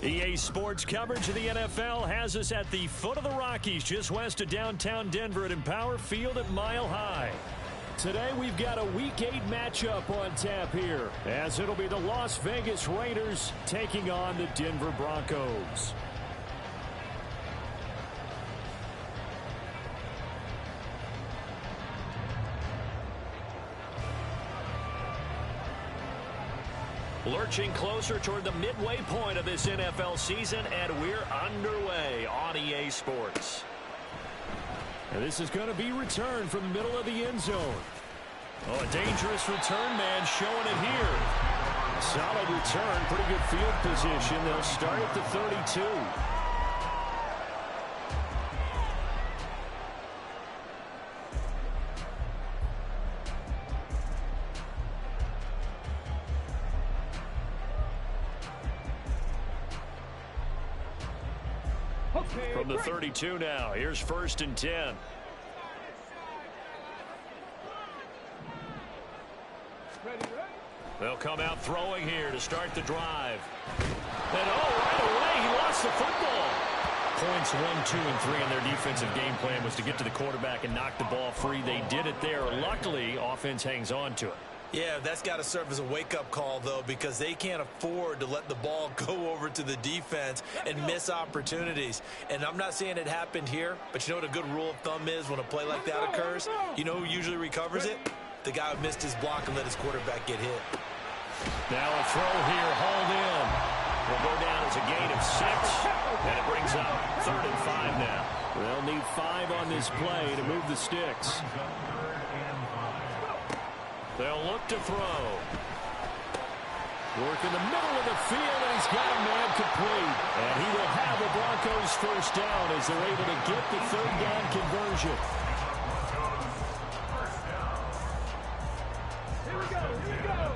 EA Sports coverage of the NFL has us at the foot of the Rockies, just west of downtown Denver at Empower Field at Mile High. Today we've got a Week 8 matchup on tap here, as it'll be the Las Vegas Raiders taking on the Denver Broncos. Lurching closer toward the midway point of this NFL season, and we're underway on EA Sports. And this is going to be returned from the middle of the end zone. Oh, a dangerous return man showing it here. Solid return, pretty good field position. They'll start at the 32. From the 32 now, here's 1st and 10. They'll come out throwing here to start the drive. And right away, he lost the football. Points 1, 2, and 3 in their defensive game plan was to get to the quarterback and knock the ball free. They did it there. Luckily, offense hangs on to it. Yeah, that's got to serve as a wake-up call, though, because they can't afford to let the ball go over to the defense and miss opportunities. And I'm not saying it happened here, but you know what a good rule of thumb is when a play like that occurs? You know who usually recovers it? The guy who missed his block and let his quarterback get hit. Now a throw here, hauled in. Will go down as a gain of 6, and it brings up 3rd and 5 now. They'll need 5 on this play to move the sticks. They'll look to throw. Work in the middle of the field, and he's got a man complete. And he will have the Broncos first down as they're able to get the 3rd down conversion. Here we go, here we go.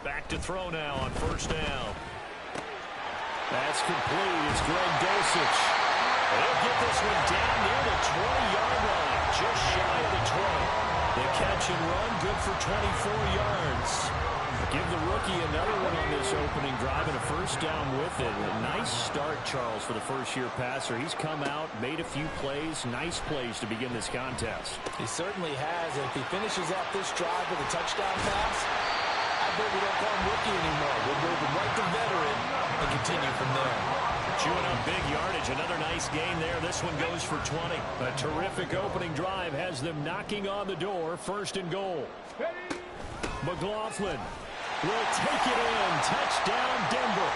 Back to throw now on 1st down. That's complete. It's Greg Dulcich. They'll get this one down near the 20-yard line, just shy of the 20. The catch and run, good for 24 yards. Give the rookie another one on this opening drive and a first down with it. A nice start, Charles, for the first-year passer. He's come out, made a few plays, nice plays to begin this contest. He certainly has. And if he finishes off this drive with a touchdown pass, I bet we don't call him rookie anymore. We'll move him right to veteran and continue from there. Chewing up big yardage. Another nice gain there. This one goes for 20. A terrific opening drive has them knocking on the door. First and goal. McLaughlin will take it in. Touchdown, Denver.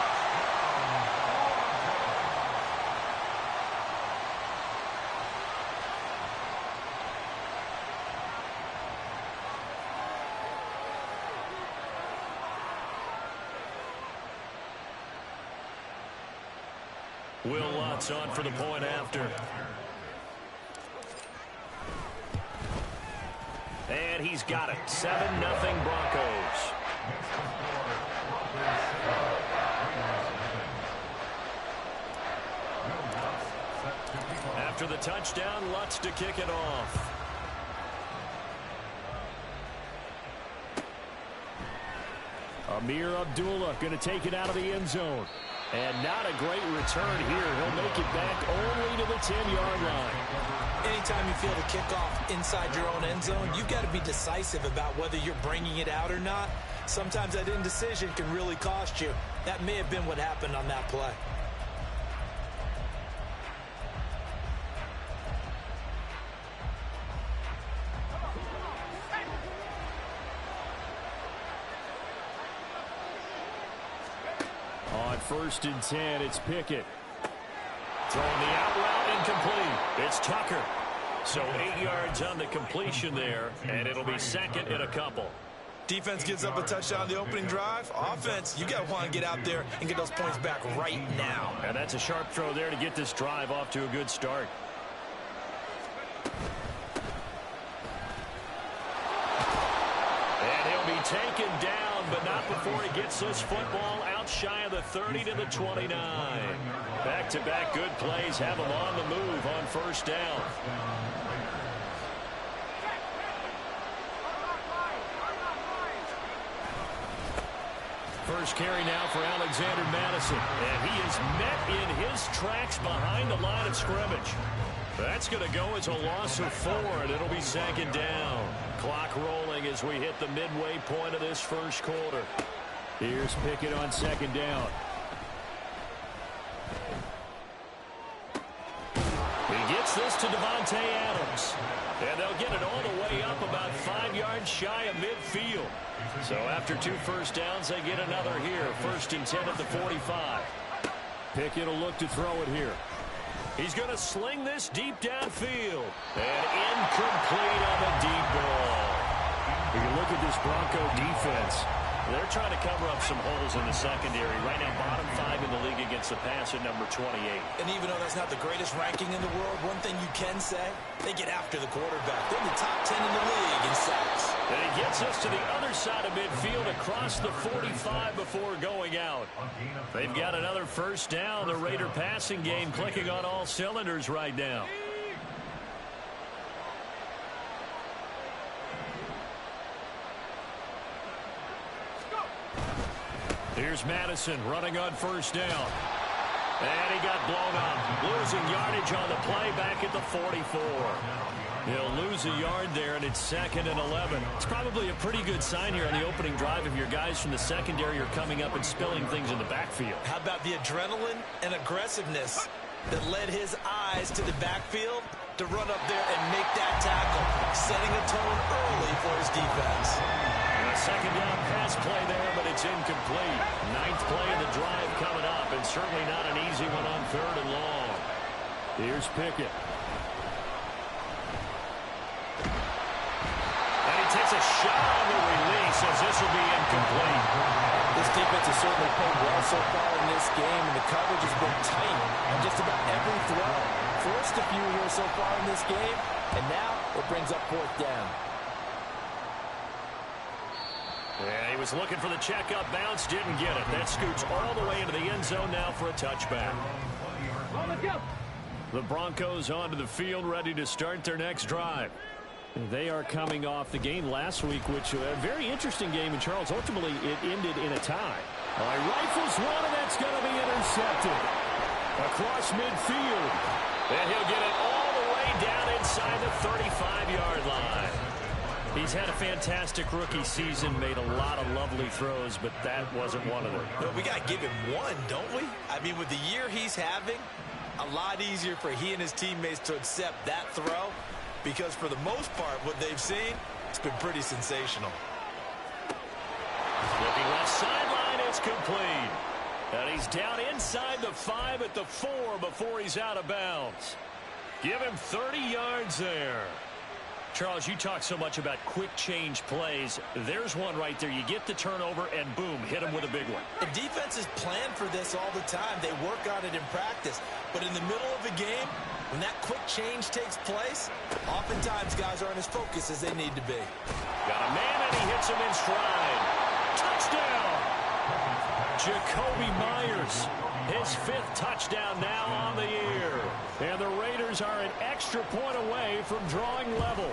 Will Lutz on for the point after. And he's got it. 7-0 Broncos. After the touchdown, Lutz to kick it off. Amir Abdullah going to take it out of the end zone. And not a great return here. He'll make it back only to the 10-yard line. Anytime you feel the kickoff inside your own end zone, you've got to be decisive about whether you're bringing it out or not. Sometimes that indecision can really cost you. That may have been what happened on that play. On 1st and 10, it's Pickett. Throwing the out route, incomplete. It's Tucker. So 8 yards on the completion there, and it'll be second and a couple. Defense gives up a touchdown on the opening drive. Offense, you got to want to get out there and get those points back right now. And that's a sharp throw there to get this drive off to a good start. And he'll be taken down, but not before he gets this football out shy of the 30 to the 29. Back-to-back good plays have him on the move on first down. First carry now for Alexander Madison. And he is met in his tracks behind the line of scrimmage. That's going to go as a loss of 4, and it'll be second down. Clock rolling as we hit the midway point of this first quarter. Here's Pickett on second down. He gets this to Devontae Adams. And they'll get it all the way up about 5 yards shy of midfield. So after 2 first downs, they get another here. 1st and 10 at the 45. Pickett will look to throw it here. He's going to sling this deep downfield. And incomplete on the deep ball. If you look at this Bronco defense, they're trying to cover up some holes in the secondary. Right now, bottom 5 in the league against the pass at number 28. And even though that's not the greatest ranking in the world, one thing you can say, they get after the quarterback. They're in the top 10 in the league in sacks. And he gets us to the other side of midfield across the 45 before going out. They've got another first down. The Raider passing game clicking on all cylinders right now. Here's Madison running on first down. And he got blown up. Losing yardage on the play back at the 44. He'll lose a yard there, and it's 2nd and 11. It's probably a pretty good sign here on the opening drive if your guys from the secondary are coming up and spilling things in the backfield. How about the adrenaline and aggressiveness that led his eyes to the backfield to run up there and make that tackle, setting a tone early for his defense. A second down pass play there, but it's incomplete. 9th play of the drive coming up, and certainly not an easy one on 3rd and long. Here's Pickett. And he takes a shot on the release as this will be incomplete. This defense has certainly played well so far in this game, and the coverage has been tight on just about every throw. Forced a few here so far in this game, and now it brings up 4th down. Yeah, he was looking for the checkup bounce, didn't get it. That scoots all the way into the end zone now for a touchback. The Broncos onto the field, ready to start their next drive. They are coming off the game last week, which was a very interesting game in Charles. Ultimately, it ended in a tie. All right, rifles one, and that's going to be intercepted. Across midfield. And he'll get it all the way down inside the 35-yard line. He's had a fantastic rookie season, made a lot of lovely throws, but that wasn't one of them. But we got to give him one, don't we? I mean, with the year he's having, a lot easier for he and his teammates to accept that throw, because for the most part, what they've seen, it's been pretty sensational. Looking left sideline, it's complete. And he's down inside the 5 at the 4 before he's out of bounds. Give him 30 yards there. Charles, you talk so much about quick change plays. There's one right there. You get the turnover, and boom, hit him with a big one. The defenses plan for this all the time. They work on it in practice. But in the middle of a game, when that quick change takes place, oftentimes guys aren't as focused as they need to be. Got a man, and he hits him in stride. Touchdown! Jacoby Myers, his 5th touchdown now on the year. And the Raiders are an extra point away from drawing level.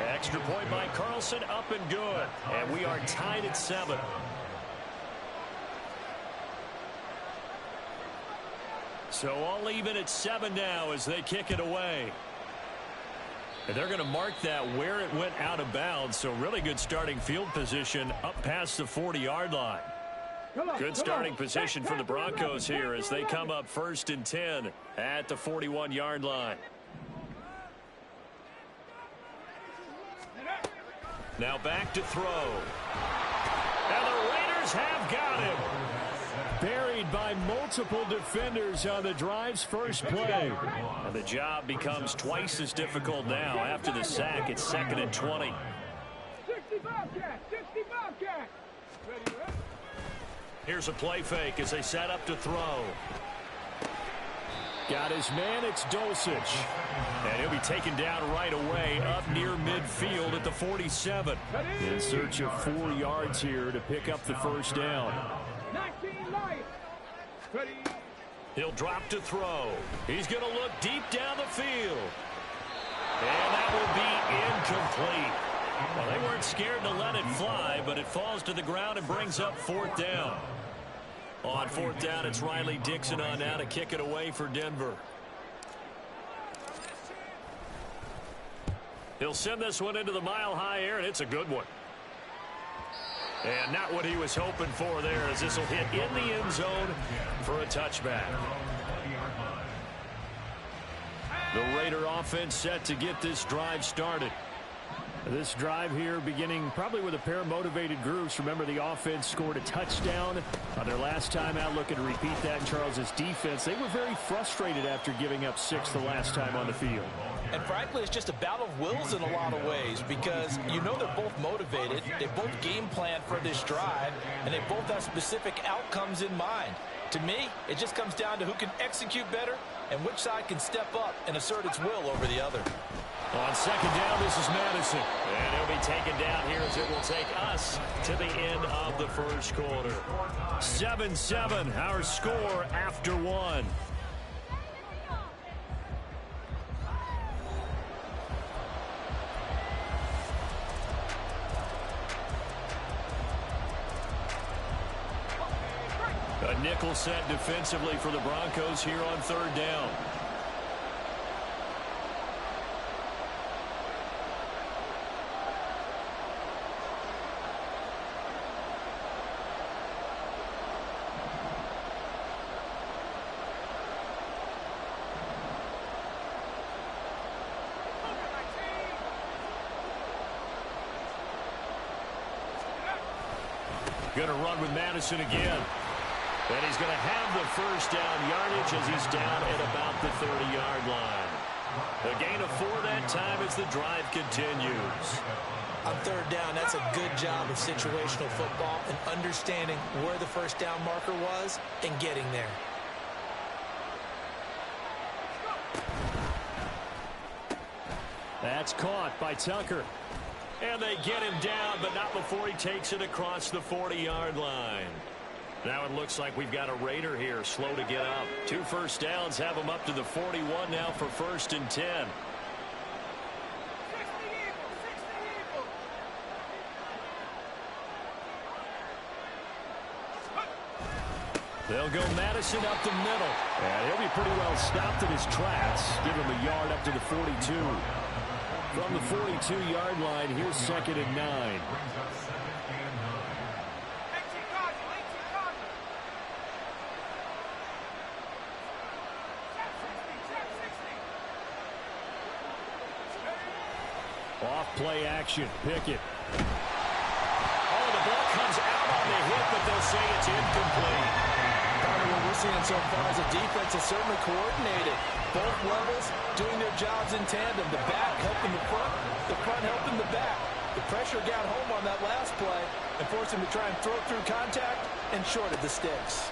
Extra point by Carlson, up and good. And we are tied at 7. So all even at 7 now as they kick it away. And they're going to mark that where it went out of bounds. So really good starting field position up past the 40-yard line. Good starting position for the Broncos here as they come up 1st and 10 at the 41-yard line. Now back to throw. And the Raiders have got him. Buried by multiple defenders on the drive's first play. And the job becomes twice as difficult now after the sack. It's 2nd and 20. 60 Bobcat, 60 Bobcat. Here's a play fake as they set up to throw. Got his man, it's Dulcich. And he'll be taken down right away up near midfield at the 47. In search of 4 yards here to pick up the first down. 19 Lions. Ready. He'll drop to throw. He's going to look deep down the field. And that will be incomplete. Well, they weren't scared to let it fly, but it falls to the ground and brings up 4th down. On 4th down, it's Riley Dixon on now to kick it away for Denver. He'll send this one into the mile-high air, and it's a good one. And not what he was hoping for there, as this will hit in the end zone for a touchback. The Raider offense set to get this drive started. This drive here beginning probably with a pair of motivated groups. Remember, the offense scored a touchdown on their last time out. Looking to repeat that in Charles's defense. They were very frustrated after giving up 6 the last time on the field. And frankly, it's just a battle of wills in a lot of ways, because you know they're both motivated. They both game plan for this drive, and they both have specific outcomes in mind. To me, it just comes down to who can execute better and which side can step up and assert its will over the other. On 2nd down, this is Madison. And he'll be taken down here as it will take us to the end of the first quarter. 7-7, our score after 1. A nickel set defensively for the Broncos here on 3rd down. Going to run with Madison again. And he's going to have the first down yardage as he's down at about the 30-yard line. A gain of 4 that time as the drive continues. On 3rd down, that's a good job of situational football and understanding where the first down marker was and getting there. That's caught by Tucker. And they get him down, but not before he takes it across the 40-yard line. Now it looks like we've got a Raider here, slow to get up. 2 first downs have him up to the 41 now for 1st and 10. They'll go Madison up the middle. And he'll be pretty well stopped in his tracks. Give him a yard up to the 42. From the 42-yard line, here's 2nd and 9. Off play action. Pickett. Oh, the ball comes out on the hit, but they'll say it's incomplete. What we're seeing so far as a defense is certainly coordinated. Both levels doing their jobs in tandem. The back helping the front helping the back. The pressure got home on that last play and forced him to try and throw through contact and shorted the sticks.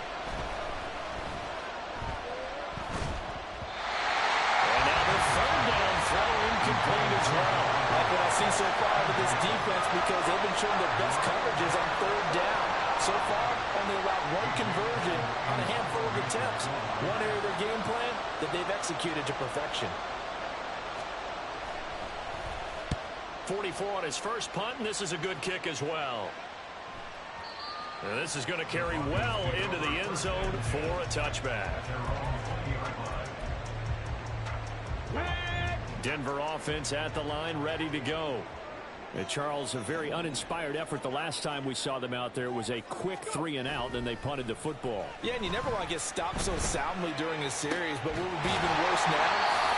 And now the 3rd down throw incomplete as well. Like what I see so far with this defense, because they've been showing their best coverages on 3rd down. So far, only allowed 1 conversion on a handful of attempts. One area of their game plan that they've executed to perfection. 44 on his first punt, and this is a good kick as well. And this is going to carry well into the end zone for a touchback. Denver offense at the line, ready to go. Charles, a very uninspired effort the last time we saw them out there. It was a quick 3 and out, and they punted the football. Yeah, and you never want to get stopped so soundly during a series, but what would be even worse now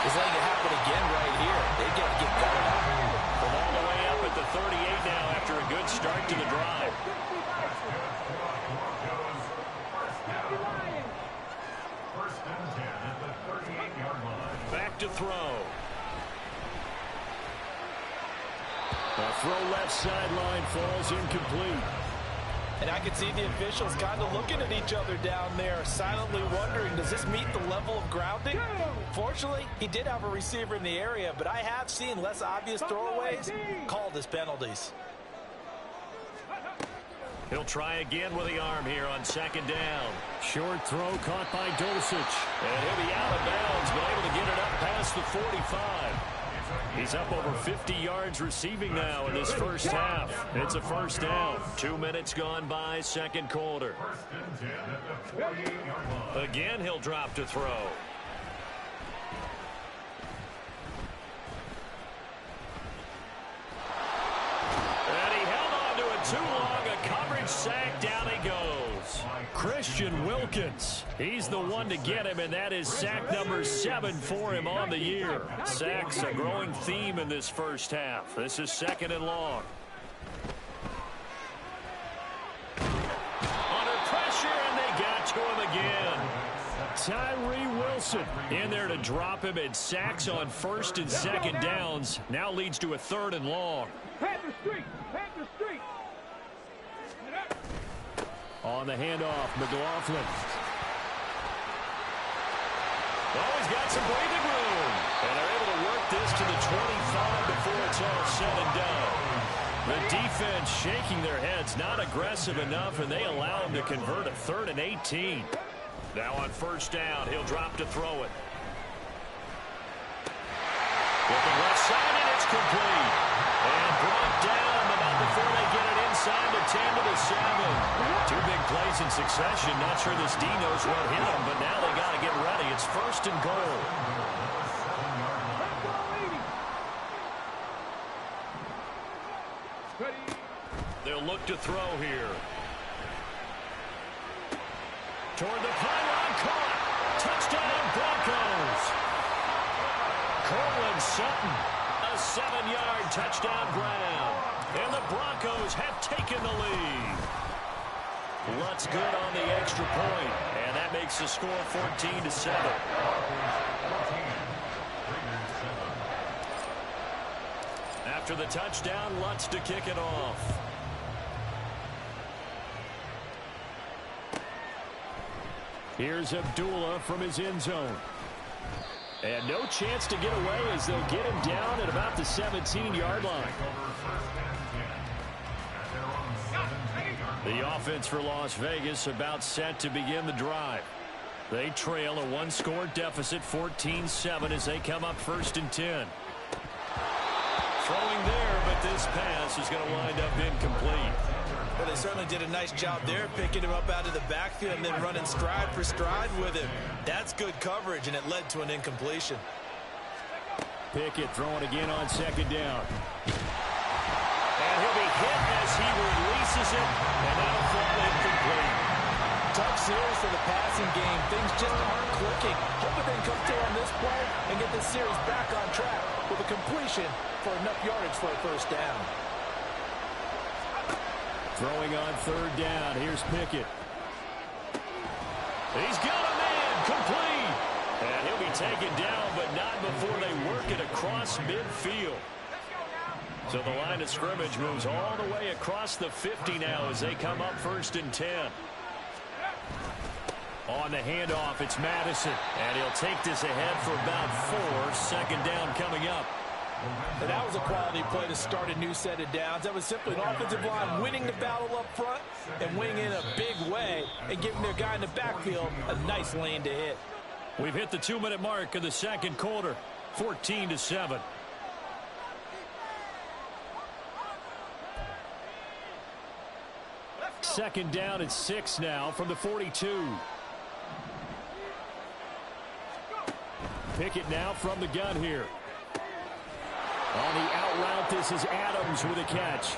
is letting it happen again right here. They got to get going. From all the way up at the 38 now after a good start to the drive. Back to throw. The throw left sideline falls incomplete. And I can see the officials kind of looking at each other down there, silently wondering, does this meet the level of grounding? Fortunately, he did have a receiver in the area, but I have seen less obvious throwaways called as penalties. He'll try again with the arm here on 2nd down. Short throw caught by Dulcich. And he'll be out of bounds, but able to get it up past the 45. He's up over 50 yards receiving now in this first half. It's a 1st down. 2 minutes gone by, 2nd quarter. Again, he'll drop to throw. And he held on to it too long. A coverage sack. Down he goes. Christian Wilkins. He's the one to get him, and that is sack number 7 for him on the year. Sacks a growing theme in this first half. This is 2nd and long. Under pressure, and they got to him again. Tyree Wilson in there to drop him, and sacks on 1st and 2nd downs. Now leads to a 3rd and long. Panther Street! Panther Street! On the handoff, McLaughlin. Oh, he's got some breathing room. And they're able to work this to the 25 before it's all said and done. The defense shaking their heads, not aggressive enough, and they allow him to convert a 3rd and 18. Now on 1st down, he'll drop to throw it. Looking left side, and it's complete. And brought down about before they get it inside the 10 to the 7. 2 big plays in succession. Not sure this D knows what hit him, but now they got to get ready. It's 1st and goal. They'll look to throw here. Toward the pylon, caught. Touchdown, Broncos. Cortland Sutton, a 7-yard touchdown grab. And the Broncos have taken the lead. Lutz good on the extra point, and that makes the score 14-7. After the touchdown, Lutz to kick it off. Here's Abdullah from his end zone. And no chance to get away as they'll get him down at about the 17-yard line. The offense for Las Vegas about set to begin the drive. They trail a 1-score deficit, 14-7, as they come up 1st and 10. Throwing there, but this pass is going to wind up incomplete. Well, they certainly did a nice job there, picking him up out of the backfield and then running stride for stride with him. That's good coverage, and it led to an incompletion. Pickett throwing again on second down. And he'll be hit as he releases it, and that'll fall incomplete. Tough series for the passing game. Things just aren't clicking. Hoping they can come through on this play and get this series back on track with a completion for enough yardage for a first down. Throwing on third down. Here's Pickett. He's got a man complete. And he'll be taken down, but not before they work it across midfield. So the line of scrimmage moves all the way across the 50 now as they come up 1st and 10. On the handoff, it's Madison. And he'll take this ahead for about 4. Second down coming up. And that was a quality play to start a new set of downs. That was simply an offensive line winning the battle up front and winning in a big way and giving their guy in the backfield a nice lane to hit. We've hit the 2-minute mark of the second quarter, 14-7. Second down at 6 now from the 42. Pickett now from the gun here. On the out route, this is Adams with a catch.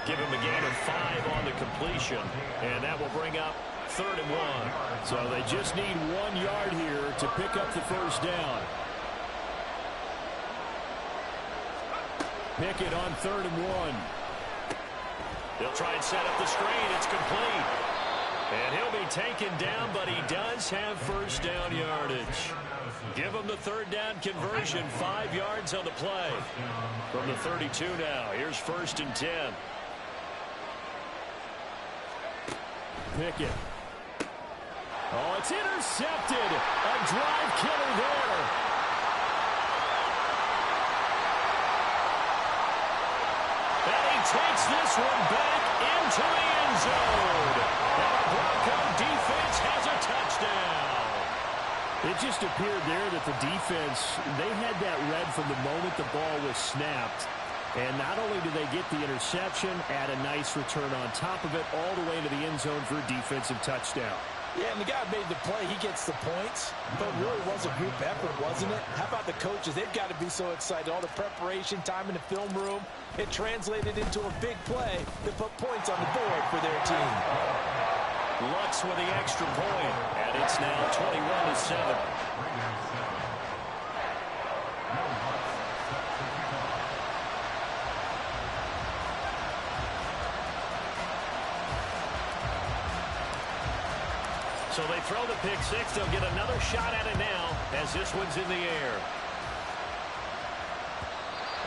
Give him a gain of 5 on the completion, and that will bring up 3rd and 1. So they just need 1 yard here to pick up the first down. Pickett on 3rd and 1. They'll try and set up the screen. It's complete. And he'll be taken down, but he does have first down yardage. Give him the 3rd down conversion, 5 yards on the play. From the 32 now, here's 1st and 10. Pickett. Oh, it's intercepted. A drive killer there. And he takes this one back into the end zone. And the Bronco defense has a touchdown. It just appeared there that the defense, they had that read from the moment the ball was snapped. And not only did they get the interception, add a nice return on top of it, all the way to the end zone for a defensive touchdown. Yeah, and the guy made the play. He gets the points. But it really was a group effort, wasn't it? How about the coaches? They've got to be so excited. All the preparation, time in the film room. It translated into a big play that put points on the board for their team. Lutz with the extra point, and it's now 21-7. So they throw the pick six. They'll get another shot at it now as this one's in the air.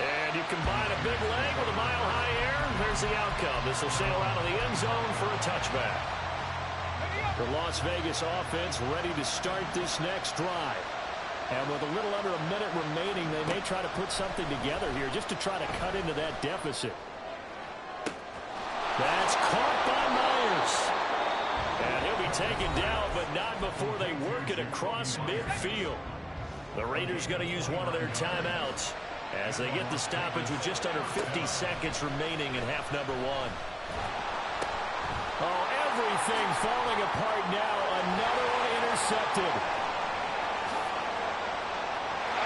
And you combine a big leg with a mile-high air. There's the outcome. This will sail out of the end zone for a touchback. The Las Vegas offense ready to start this next drive. And with a little under a minute remaining, they may try to put something together here just to try to cut into that deficit. That's caught by Myers. And he'll be taken down, but not before they work it across midfield. The Raiders going to use one of their timeouts as they get the stoppage with just under 50 seconds remaining in half number 1. Oh, everything falling apart now. Another one intercepted.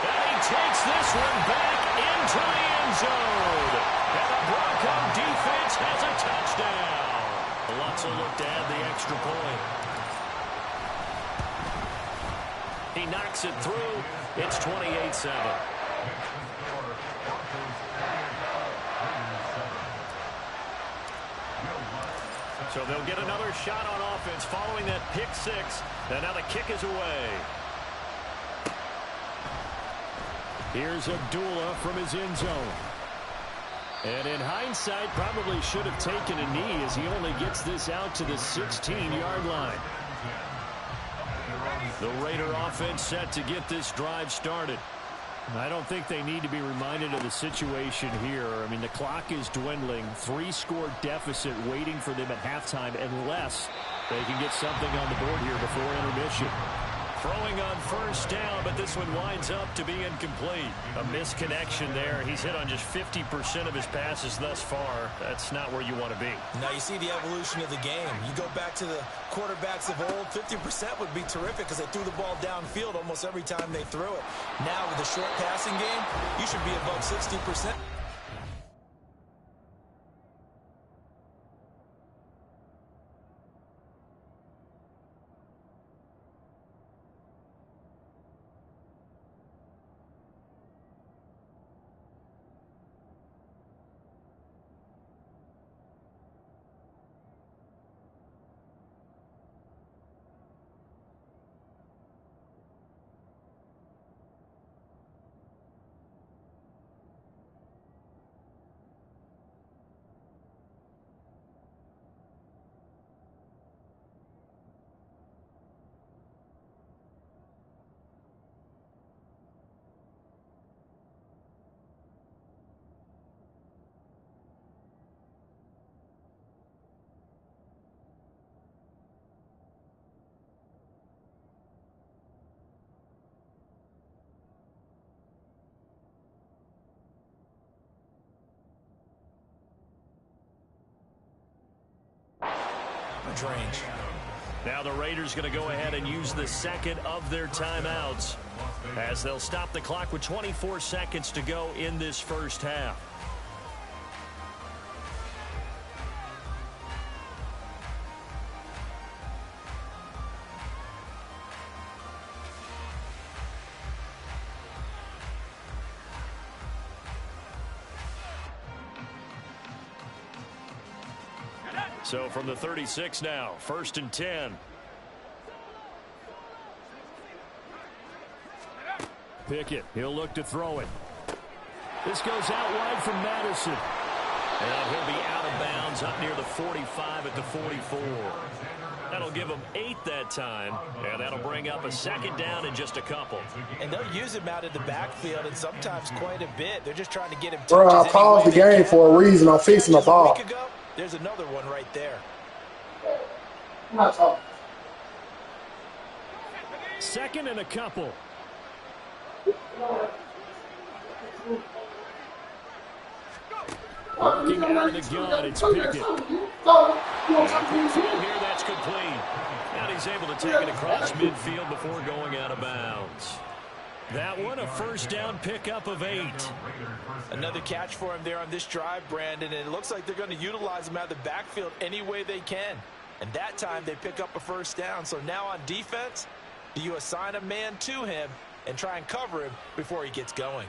And he takes this one back into the end zone. And the Bronco defense has a touchdown. Lutz will look to add the extra point. He knocks it through. It's 28-7. So they'll get another shot on offense following that pick six. And now the kick is away. Here's Abdullah from his end zone. And in hindsight, probably should have taken a knee as he only gets this out to the 16-yard line. The Raider offense set to get this drive started. I don't think they need to be reminded of the situation here. I mean, the clock is dwindling. 3-score deficit waiting for them at halftime unless they can get something on the board here before intermission. Throwing on first down, but this one winds up to be incomplete. A misconnection there. He's hit on just 50% of his passes thus far. That's not where you want to be. Now you see the evolution of the game. You go back to the quarterbacks of old, 50% would be terrific because they threw the ball downfield almost every time they threw it. Now with the short passing game, you should be above 60%. Range. Now the Raiders going to go ahead and use the second of their timeouts as they'll stop the clock with 24 seconds to go in this first half. So from the 36 now, 1st and 10. Pickett, he'll look to throw it. This goes out wide from Madison. And he'll be out of bounds up near the 45 at the 44. That'll give him 8 that time, and that'll bring up a second down in just a couple. And they'll use him out of the backfield, and sometimes quite a bit. They're just trying to get him. Bro, I paused the game for a reason. I'm fixing the ball. There's another one right there. I'm not talking. Second and a couple. Working out of the gun, it's Pickett. Here, that's complete. And he's able to take it across midfield before going out of bounds. That one, a first down pickup of 8. Another catch for him there on this drive, Brandon, and it looks like they're going to utilize him out of the backfield any way they can. And that time they pick up a first down. So now on defense, do you assign a man to him and try and cover him before he gets going?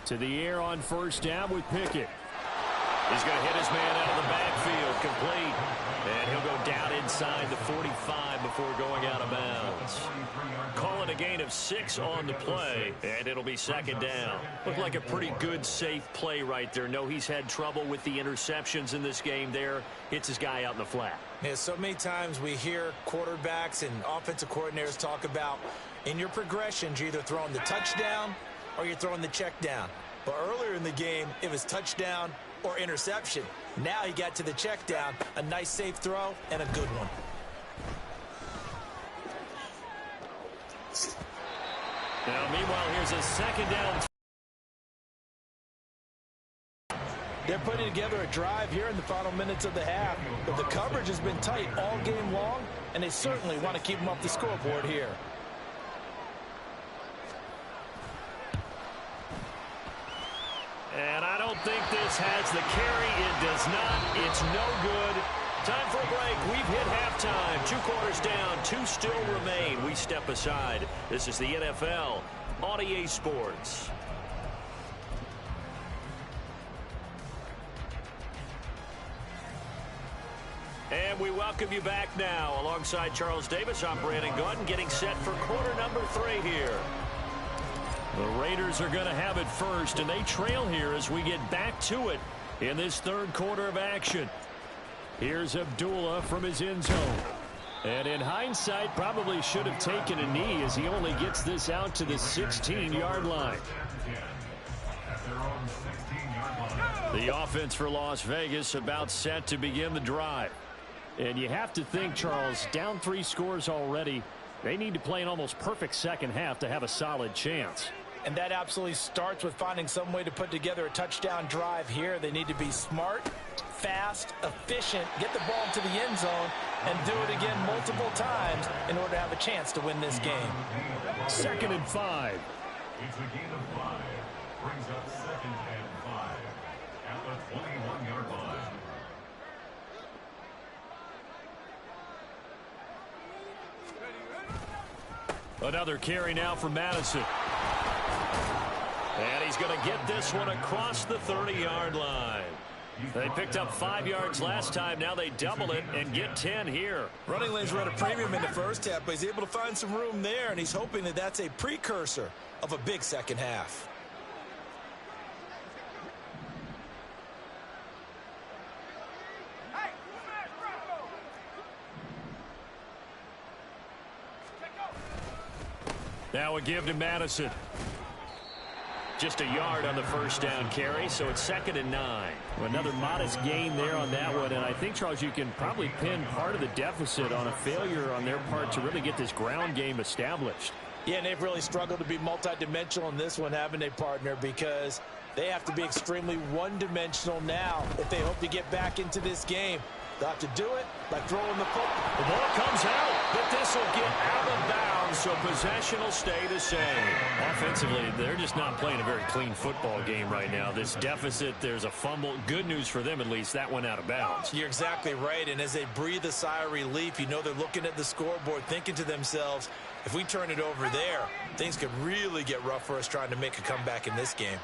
To the air on first down with Pickett. He's going to hit his man out of the backfield, complete. And he'll go down inside the 45 before going out of bounds. Call it a gain of 6 on the play, and it'll be second down. Looked like a pretty good, safe play right there. No, he's had trouble with the interceptions in this game there. Hits his guy out in the flat. Yeah, so many times we hear quarterbacks and offensive coordinators talk about in your progressions, you're either throwing the touchdown or you're throwing the check down. But earlier in the game, it was touchdown or interception. Now he got to the check down, a nice safe throw, and a good one. Now, meanwhile, here's a second down. They're putting together a drive here in the final minutes of the half, but the coverage has been tight all game long, and they certainly want to keep them off the scoreboard here. And I don't think this has the carry. It does not. It's no good. Time for a break. We've hit halftime. 2 quarters down. 2 still remain. We step aside. This is the NFL on EA Sports. And we welcome you back now. Alongside Charles Davis, I'm Brandon Gordon, getting set for quarter number 3 here. The Raiders are going to have it first, and they trail here as we get back to it in this third quarter of action. Here's Abdullah from his end zone. And in hindsight, probably should have taken a knee as he only gets this out to the 16-yard line. The offense for Las Vegas about set to begin the drive. And you have to think, Charles, down 3 scores already. They need to play an almost perfect second half to have a solid chance. And that absolutely starts with finding some way to put together a touchdown drive here. They need to be smart, fast, efficient, get the ball to the end zone, and do it again multiple times in order to have a chance to win this game. 2nd and 5. It's a gain of 5. Brings up 2nd and 5 at the 21-yard line. Another carry now for Madison. And he's going to get this one across the 30-yard line. They picked up 5 yards last time. Now they double it and get 10 here. Running lanes were at a premium in the first half, but he's able to find some room there, and he's hoping that that's a precursor of a big second half. Now a give to Madison. Just a yard on the first down carry, so it's 2nd and 9. Another modest gain there on that one, and I think, Charles, you can probably pin part of the deficit on a failure on their part to really get this ground game established. Yeah, and they've really struggled to be multidimensional in this one, haven't they, partner? Because they have to be extremely one-dimensional now if they hope to get back into this game. They'll have to do it by throwing the football. The ball comes out, but this will get out of bounds, so possession will stay the same. Offensively, they're just not playing a very clean football game right now. This deficit, there's a fumble. Good news for them, at least. That went out of bounds. You're exactly right, and as they breathe a sigh of relief, you know they're looking at the scoreboard, thinking to themselves, if we turn it over there, things could really get rough for us trying to make a comeback in this game.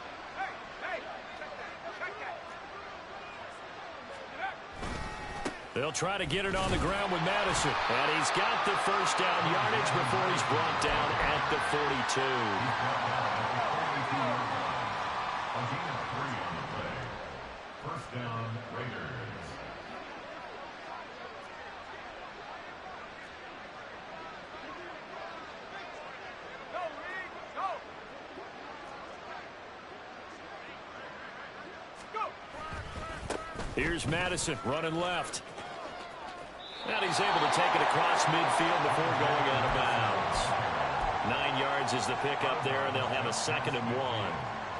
They'll try to get it on the ground with Madison. And he's got the first down yardage before he's brought down at the 42. First down, Raiders. Here's Madison running left. And he's able to take it across midfield before going out of bounds. 9 yards is the pickup there, and they'll have a 2nd and 1.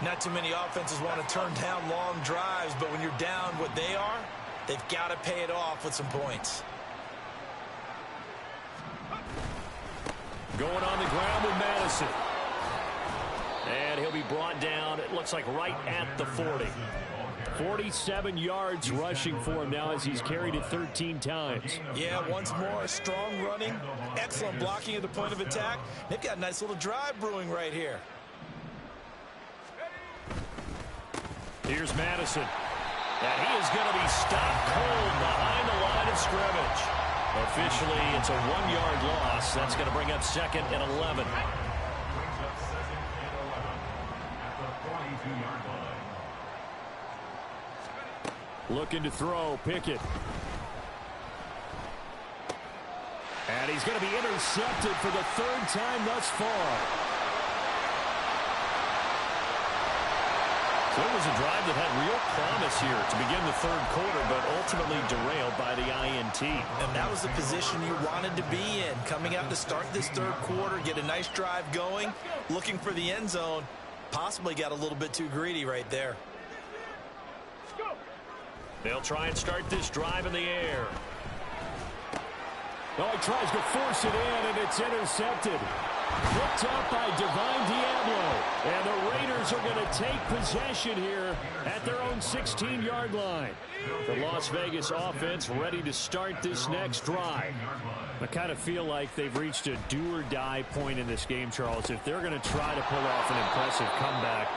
Not too many offenses want to turn down long drives, but when you're down what they are, they've got to pay it off with some points. Going on the ground with Madison. And he'll be brought down, it looks like right at the 40. 47 yards rushing for him now as he's carried it 13 times. Yeah, once more, strong running, excellent blocking at the point of attack. They've got a nice little drive brewing right here. Here's Madison. And he is going to be stopped cold behind the line of scrimmage. Officially, it's a 1-yard loss. That's going to bring up 2nd and 11. Brings up 2nd and 11 at the 42-yard line. Looking to throw, Pickett. And he's going to be intercepted for the 3rd time thus far. So it was a drive that had real promise here to begin the 3rd quarter, but ultimately derailed by the INT. And that was the position you wanted to be in, coming out to start this 3rd quarter, get a nice drive going, looking for the end zone. Possibly got a little bit too greedy right there. They'll try and start this drive in the air. Oh, he tries to force it in, and it's intercepted. Picked up by Divine Diablo. And the Raiders are going to take possession here at their own 16-yard line. The Las Vegas offense ready to start this next drive. I kind of feel like they've reached a do-or-die point in this game, Charles. If they're going to try to pull off an impressive comeback,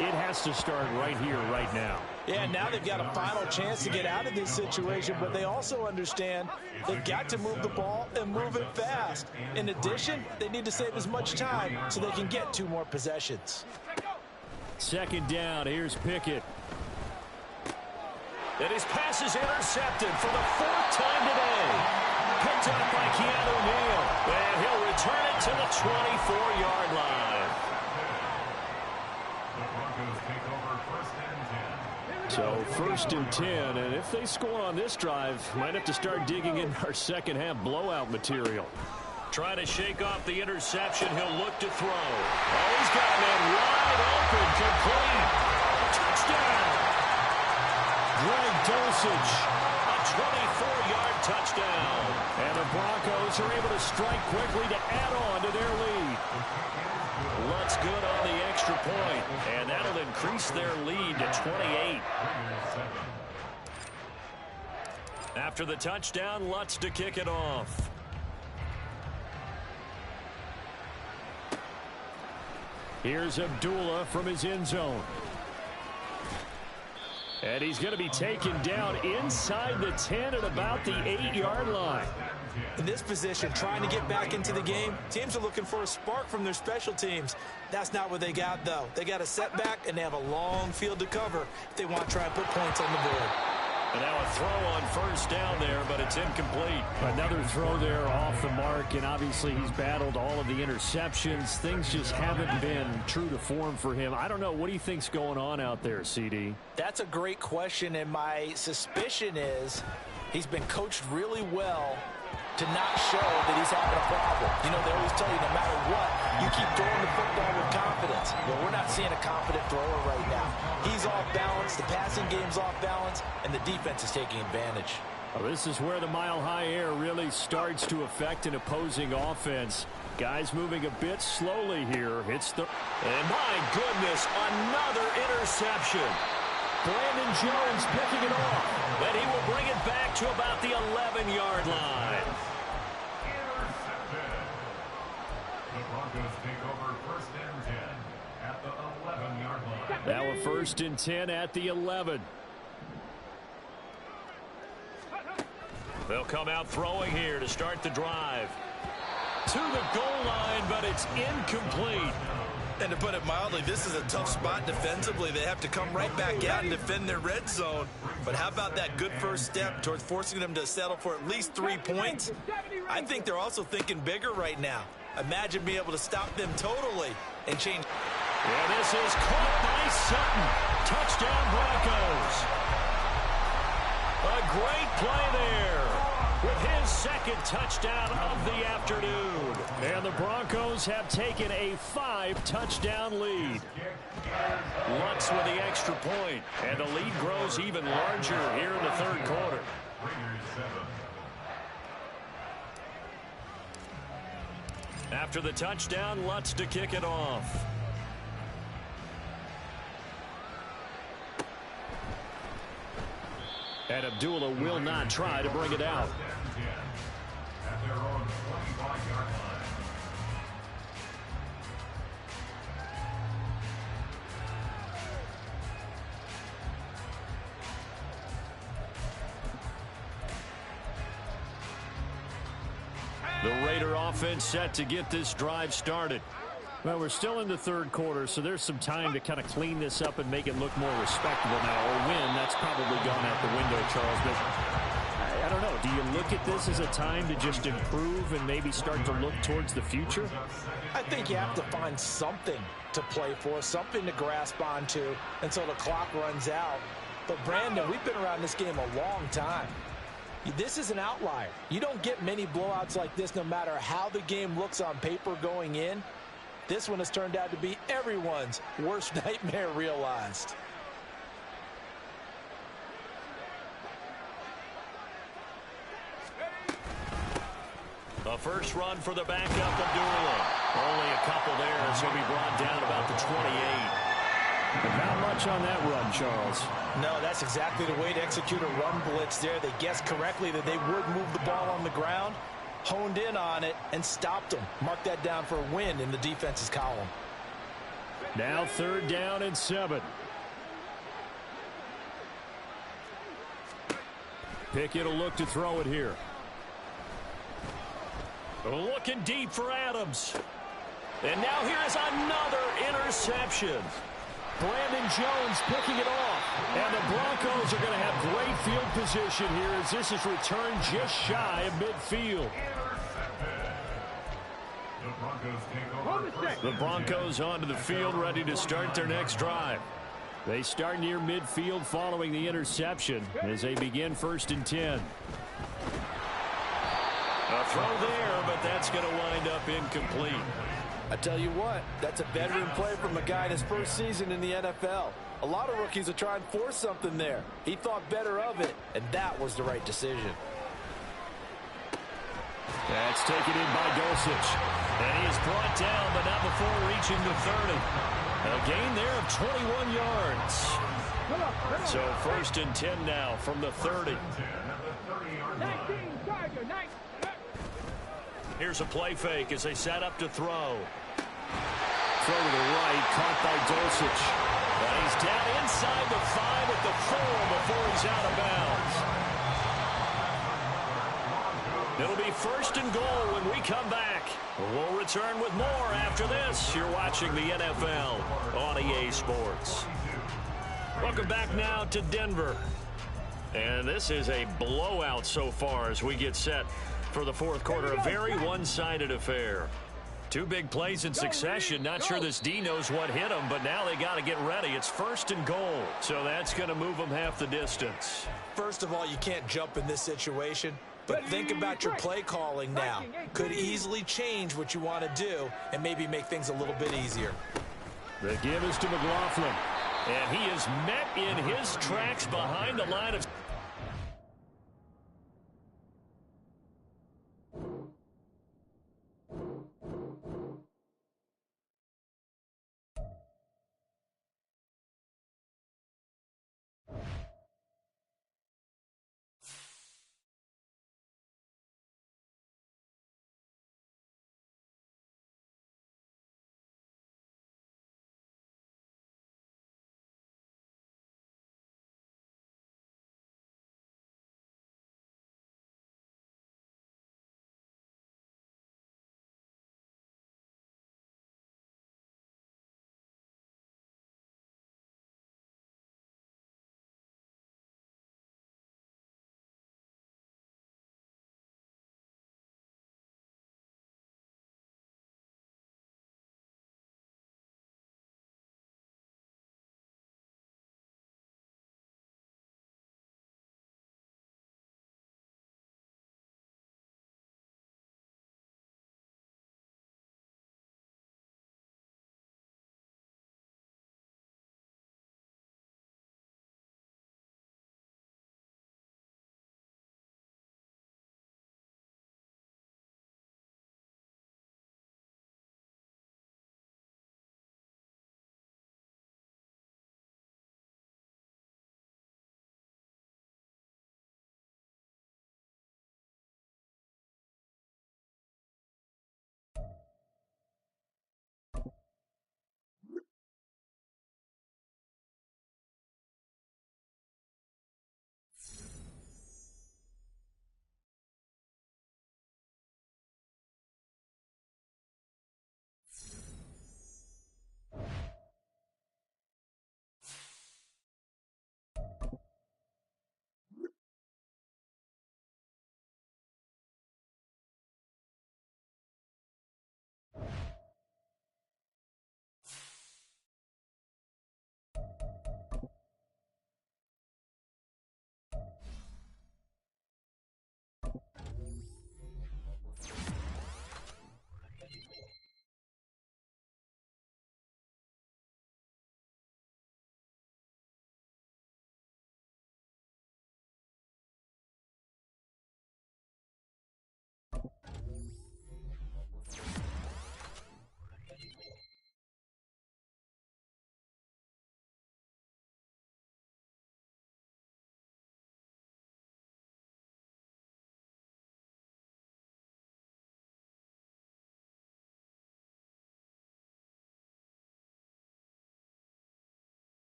it has to start right here, right now. Yeah, now they've got a final chance to get out of this situation, but they also understand they've got to move the ball and move it fast. In addition, they need to save as much time so they can get 2 more possessions. 2nd down, here's Pickett. And his pass is intercepted for the 4th time today. Picked up by Keanu Neal. And he'll return it to the 24-yard line. The Broncos take over 1st and 10. So 1st and 10, and if they score on this drive, might have to start digging in our second half blowout material. Trying to shake off the interception. He'll look to throw. Oh, he's got that wide open, complete. Touchdown. Greg Dulcich, a 24-yard touchdown. And the Broncos are able to strike quickly to add on to their lead. Lutz good on the extra point, and that'll increase their lead to 28. After the touchdown, Lutz to kick it off. Here's Abdullah from his end zone. And he's going to be taken down inside the 10 at about the 8-yard line. In this position, trying to get back into the game, teams are looking for a spark from their special teams. That's not what they got, though. They got a setback, and they have a long field to cover if they want to try and put points on the board. And now a throw on 1st down there, but it's incomplete. Another throw there off the mark, and obviously he's battled all of the interceptions. Things just haven't been true to form for him. I don't know. What do you think's going on out there, CD? That's a great question, and my suspicion is he's been coached really well to not show that he's having a problem. You know, they always tell you no matter what, you keep throwing the football with confidence. Well, we're not seeing a confident thrower right now. He's off balance, the passing game's off balance, and the defense is taking advantage. Well, this is where the mile-high air really starts to affect an opposing offense. Guys moving a bit slowly here. And my goodness, another interception. Brandon Jones picking it off. And he will bring it back to about the 11-yard line. The Broncos take over 1st and 10 at the 11-yard line. Now a 1st and 10 at the 11. They'll come out throwing here to start the drive. To the goal line, but it's incomplete. And to put it mildly, this is a tough spot defensively. They have to come right back out and defend their red zone. But how about that good first step towards forcing them to settle for at least 3 points? I think they're also thinking bigger right now. Imagine being able to stop them totally and change. Yeah, this is caught by Sutton. Touchdown Broncos. A great play there with his 2nd touchdown of the afternoon. And the Broncos have taken a 5-touchdown lead. Lutz with the extra point, and the lead grows even larger here in the 3rd quarter. After the touchdown, Lutz to kick it off. And Abdullah will not try to bring it out. At their own 25-yard line. The Raider offense set to get this drive started. Well, we're still in the 3rd quarter, so there's some time to kind of clean this up and make it look more respectable now. Or win, that's probably gone out the window, Charles. But I don't know. Do you look at this as a time to just improve and maybe start to look towards the future? I think you have to find something to play for, something to grasp onto until the clock runs out. But, Brandon, we've been around this game a long time. This is an outlier. You don't get many blowouts like this no matter how the game looks on paper going in. This one has turned out to be everyone's worst nightmare realized. The first run for the backup, Abdullah. Only a couple there, so he'll be brought down about the 28. But not much on that run, Charles. No, that's exactly the way to execute a run blitz there. They guessed correctly that they would move the ball on the ground, honed in on it, and stopped them. Mark that down for a win in the defense's column. Now 3rd down and 7. Pickett will look to throw it here. Looking deep for Adams. And now here's another interception. Brandon Jones picking it off. And the Broncos are going to have great field position here as this is returned just shy of midfield. The Broncos take over. The Broncos onto the field ready to start their next drive. They start near midfield following the interception as they begin 1st and 10. A throw there, but that's going to wind up incomplete. I tell you what, that's a veteran play from a guy in his first season in the NFL. A lot of rookies will try and force something there. He thought better of it, and that was the right decision. That's taken in by Dulcich. And he is brought down, but not before reaching the 30. A gain there of 21 yards. So 1st and 10 now from the 30. Here's a play fake as they set up to throw. Throw to the right, caught by Dulcich. And he's down inside the 5 at the 4 before he's out of bounds. It'll be 1st and goal when we come back. We'll return with more after this. You're watching the NFL on EA Sports. Welcome back now to Denver. And this is a blowout so far as we get set for the 4th quarter. A very one-sided affair. 2 big plays in succession. Not sure this D knows what hit him, but now they got to get ready. It's 1st and goal. So that's going to move them half the distance. First of all, you can't jump in this situation. But think about your play calling now. Could easily change what you want to do and maybe make things a little bit easier. The give is to McLaughlin. And he is met in his tracks behind the line of...